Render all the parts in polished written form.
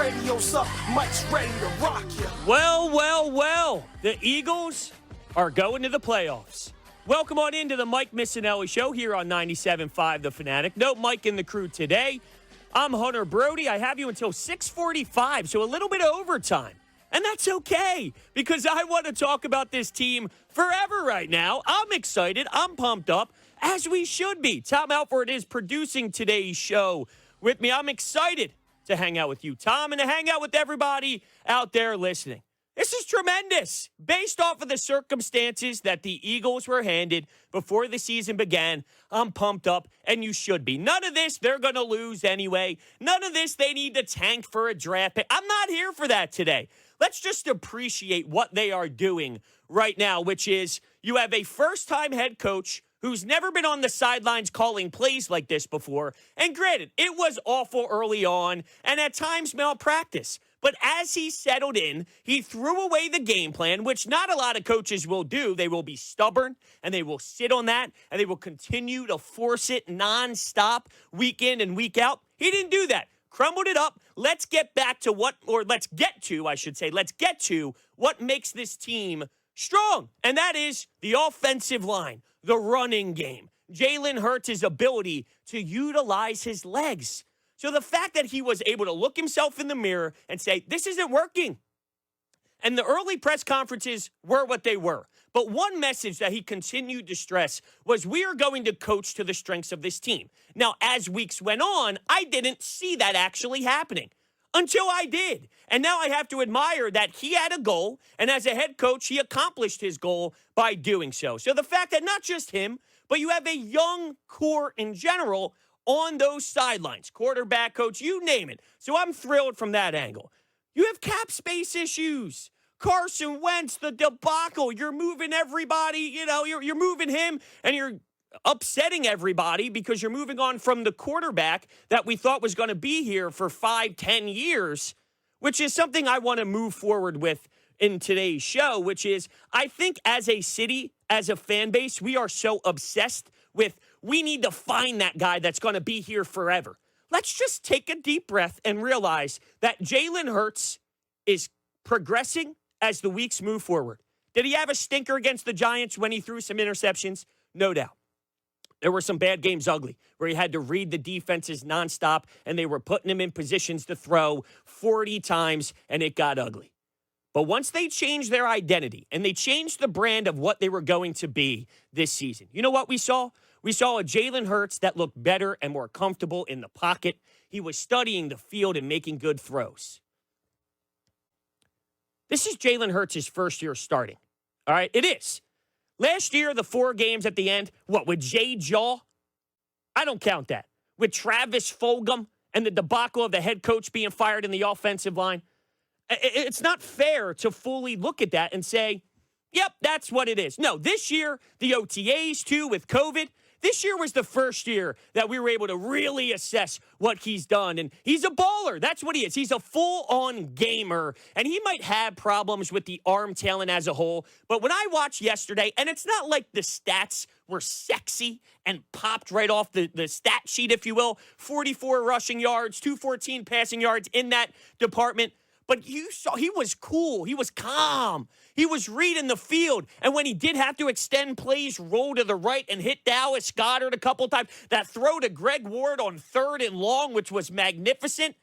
radio's up, Mike's ready to rock you. Well. The Eagles are going to the playoffs. Welcome on into the Mike Missanelli Show here on 97.5 The Fanatic. No Mike and the crew today. I'm Hunter Brody. I have you until 6:45, so a little bit of overtime. And that's okay, because I want to talk about this team forever right now. I'm excited. I'm pumped up, as we should be. Tom Alford is producing today's show with me. I'm excited to hang out with you, Tom, and to hang out with everybody out there listening. This is tremendous. Based off of the circumstances that the Eagles were handed before the season began, I'm pumped up, and you should be. None of this they're going to lose anyway. None of this they need to tank for a draft pick. I'm not here for that today. Let's just appreciate what they are doing right now, which is you have a first-time head coach who's never been on the sidelines calling plays like this before. And granted, it was awful early on and at times malpractice. But as he settled in, he threw away the game plan, which not a lot of coaches will do. They will be stubborn, and they will sit on that, and they will continue to force it nonstop week in and week out. He didn't do that. Crumbled it up. Let's get to what makes this team strong, and that is the offensive line, the running game, Jalen Hurts' ability to utilize his legs. So the fact that he was able to look himself in the mirror and say, this isn't working. And the early press conferences were what they were. But one message that he continued to stress was, we are going to coach to the strengths of this team. Now, as weeks went on, I didn't see that actually happening until I did. And now I have to admire that he had a goal, and as a head coach, he accomplished his goal by doing so. So the fact that not just him, but you have a young core in general on those sidelines, quarterback, coach, you name it. So I'm thrilled from that angle. You have cap space issues. Carson Wentz, the debacle. You're moving everybody, you're moving him, and you're upsetting everybody because you're moving on from the quarterback that we thought was going to be here for 5-10 years, which is something I want to move forward with in today's show, which is, I think as a city, as a fan base, we are so obsessed with, we need to find that guy that's going to be here forever. Let's just take a deep breath and realize that Jalen Hurts is progressing as the weeks move forward. Did he have a stinker against the Giants when he threw some interceptions? No doubt. There were some bad games ugly where he had to read the defenses nonstop, and they were putting him in positions to throw 40 times, and it got ugly. But once they changed their identity and they changed the brand of what they were going to be this season, you know what we saw? We saw a Jalen Hurts that looked better and more comfortable in the pocket. He was studying the field and making good throws. This is Jalen Hurts' first year starting. All right, it is. Last year, the 4 games at the end, with Jay Jaw? I don't count that. With Travis Fulgham and the debacle of the head coach being fired in the offensive line. It's not fair to fully look at that and say, yep, that's what it is. No, this year, the OTAs too with COVID, this year was the first year that we were able to really assess what he's done. And he's a baller. That's what he is. He's a full-on gamer. And he might have problems with the arm talent as a whole. But when I watched yesterday, and it's not like the stats were sexy and popped right off the stat sheet, if you will, 44 rushing yards, 214 passing yards in that department. But you saw he was cool. He was calm. He was reading the field. And when he did have to extend plays, roll to the right and hit Dallas Goedert a couple times, that throw to Greg Ward on 3rd and long, which was magnificent.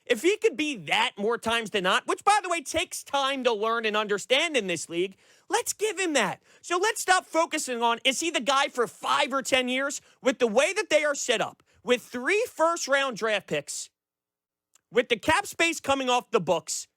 If he could be that more times than not, which, by the way, takes time to learn and understand in this league, let's give him that. So let's stop focusing on, is he the guy for 5 or 10 years? With the way that they are set up, with 3 first-round draft picks, with the cap space coming off the books,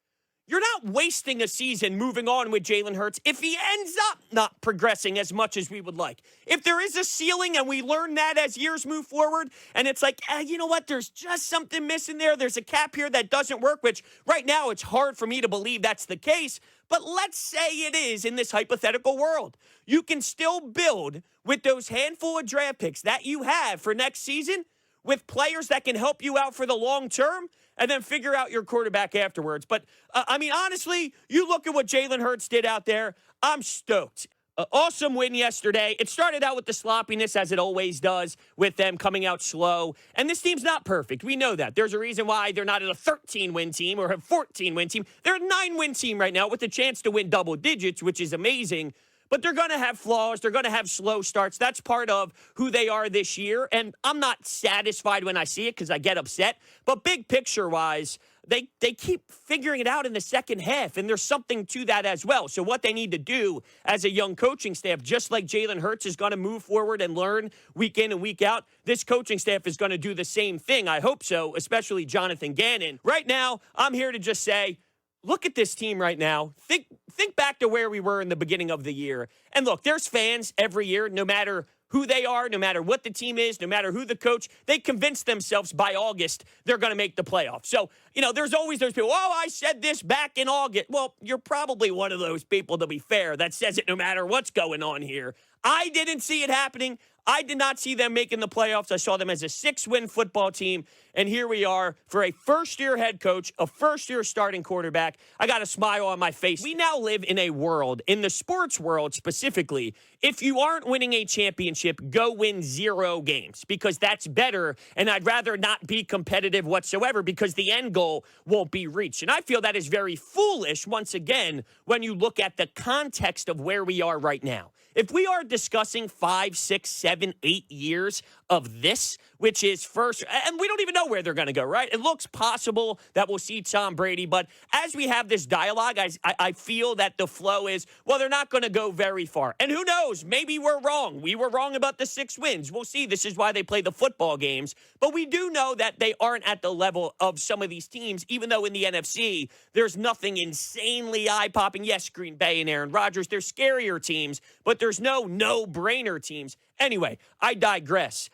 you're not wasting a season moving on with Jalen Hurts if he ends up not progressing as much as we would like. If there is a ceiling and we learn that as years move forward, and it's like, you know what, there's just something missing there. There's a cap here that doesn't work, which right now it's hard for me to believe that's the case. But let's say it is in this hypothetical world. You can still build with those handful of draft picks that you have for next season with players that can help you out for the long term, and then figure out your quarterback afterwards. But, honestly, you look at what Jalen Hurts did out there, I'm stoked. Awesome win yesterday. It started out with the sloppiness, as it always does, with them coming out slow. And this team's not perfect. We know that. There's a reason why they're not a 13-win team or a 14-win team. They're a 9-win team right now with a chance to win double digits, which is amazing. But they're going to have flaws. They're going to have slow starts. That's part of who they are this year. And I'm not satisfied when I see it because I get upset. But big picture-wise, they keep figuring it out in the second half, and there's something to that as well. So what they need to do as a young coaching staff, just like Jalen Hurts is going to move forward and learn week in and week out, this coaching staff is going to do the same thing. I hope so, especially Jonathan Gannon. Right now, I'm here to just say, look at this team right now. Think back to where we were in the beginning of the year. And look, there's fans every year, no matter who they are, no matter what the team is, no matter who the coach, they convince themselves by August they're going to make the playoffs. So, there's always those people, I said this back in August. Well, you're probably one of those people, to be fair, that says it no matter what's going on here. I didn't see it happening. I did not see them making the playoffs. I saw them as a 6-win football team. And here we are for a first-year head coach, a first-year starting quarterback. I got a smile on my face. We now live in a world, in the sports world specifically, if you aren't winning a championship, go win 0 games because that's better. And I'd rather not be competitive whatsoever because the end goal won't be reached. And I feel that is very foolish, once again, when you look at the context of where we are right now. If we are discussing 5, 6, 7, 8 years of this, which is first, and we don't even know where they're going to go, right? It looks possible that we'll see Tom Brady, but as we have this dialogue, I feel that the flow is, well, they're not going to go very far. And who knows? Maybe we're wrong. We were wrong about the 6 wins. We'll see. This is why they play the football games. But we do know that they aren't at the level of some of these teams, even though in the NFC, there's nothing insanely eye-popping. Yes, Green Bay and Aaron Rodgers, they're scarier teams, but there's no-brainer teams. Anyway, I digress.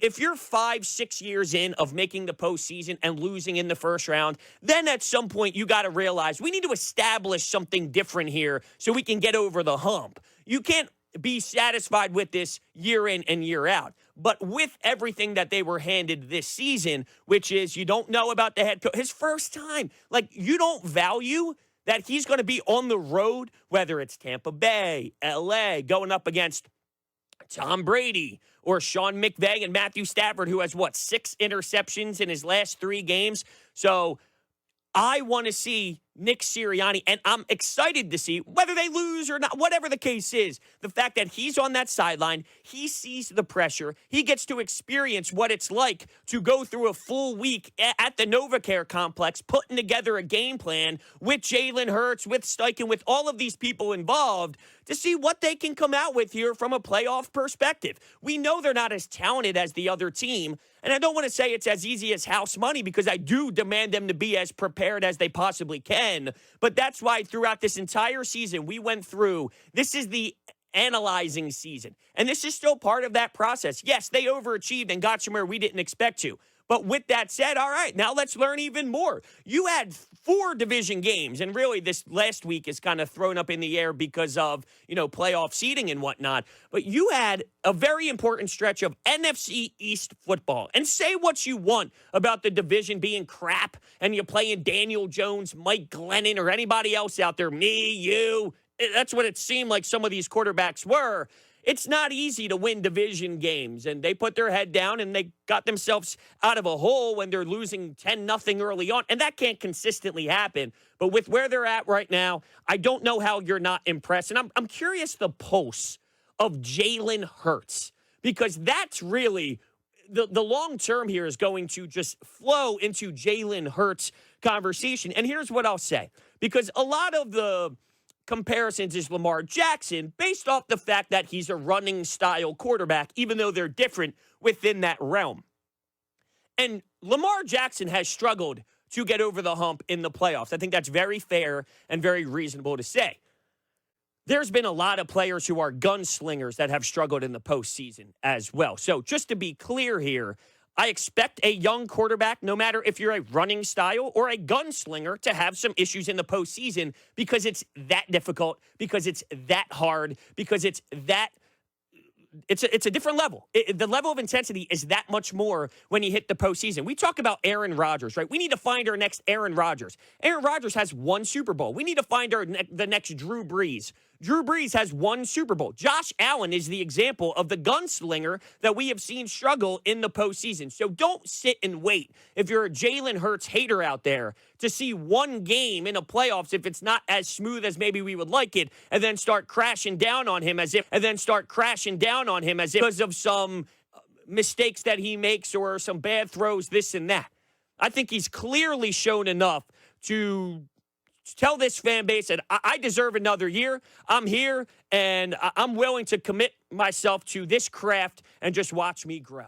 If you're 5, 6 years in of making the postseason and losing in the first round, then at some point you got to realize we need to establish something different here so we can get over the hump. You can't be satisfied with this year in and year out. But with everything that they were handed this season, which is you don't know about the head coach, his first time, you don't value that he's going to be on the road, whether it's Tampa Bay, LA, going up against Tom Brady, or Sean McVay and Matthew Stafford, who has, 6 interceptions in his last 3 games. So I want to see Nick Sirianni, and I'm excited to see whether they lose or not, whatever the case is, the fact that he's on that sideline, he sees the pressure, he gets to experience what it's like to go through a full week at the NovaCare complex, putting together a game plan with Jalen Hurts, with Steichen, with all of these people involved, to see what they can come out with here from a playoff perspective. We know they're not as talented as the other team, and I don't want to say it's as easy as house money because I do demand them to be as prepared as they possibly can. But that's why throughout this entire season we went through, this is the analyzing season. And this is still part of that process. Yes, they overachieved and got somewhere we didn't expect to. But with that said, all right, now let's learn even more. You had 4 division games, and really this last week is kind of thrown up in the air because of, playoff seeding and whatnot. But you had a very important stretch of NFC East football. And say what you want about the division being crap, and you're playing Daniel Jones, Mike Glennon, or anybody else out there, me, you. That's what it seemed like some of these quarterbacks were. It's not easy to win division games, and they put their head down and they got themselves out of a hole when they're losing 10-0 early on, and that can't consistently happen. But with where they're at right now, I don't know how you're not impressed. And I'm curious the pulse of Jalen Hurts, because that's really the long term here is going to just flow into Jalen Hurts conversation. And here's what I'll say, because a lot of the comparisons is Lamar Jackson based off the fact that he's a running style quarterback, even though they're different within that realm. And Lamar Jackson has struggled to get over the hump in the playoffs. I think that's very fair and very reasonable to say. There's been a lot of players who are gunslingers that have struggled in the postseason as well. So just to be clear here, I expect a young quarterback, no matter if you're a running style or a gunslinger, to have some issues in the postseason because it's that difficult, because it's that hard, because it's a different level. The level of intensity is that much more when you hit the postseason. We talk about Aaron Rodgers, right? We need to find our next Aaron Rodgers. Aaron Rodgers has 1 Super Bowl. We need to find the next Drew Brees. Drew Brees has one Super Bowl. Josh Allen is the example of the gunslinger that we have seen struggle in the postseason. So don't sit and wait if you're a Jalen Hurts hater out there to see one game in the playoffs if it's not as smooth as maybe we would like it, and then start crashing down on him as if because of some mistakes that he makes or some bad throws, this and that. I think he's clearly shown enough to tell this fan base that I deserve another year. I'm here, and I'm willing to commit myself to this craft and just watch me grow.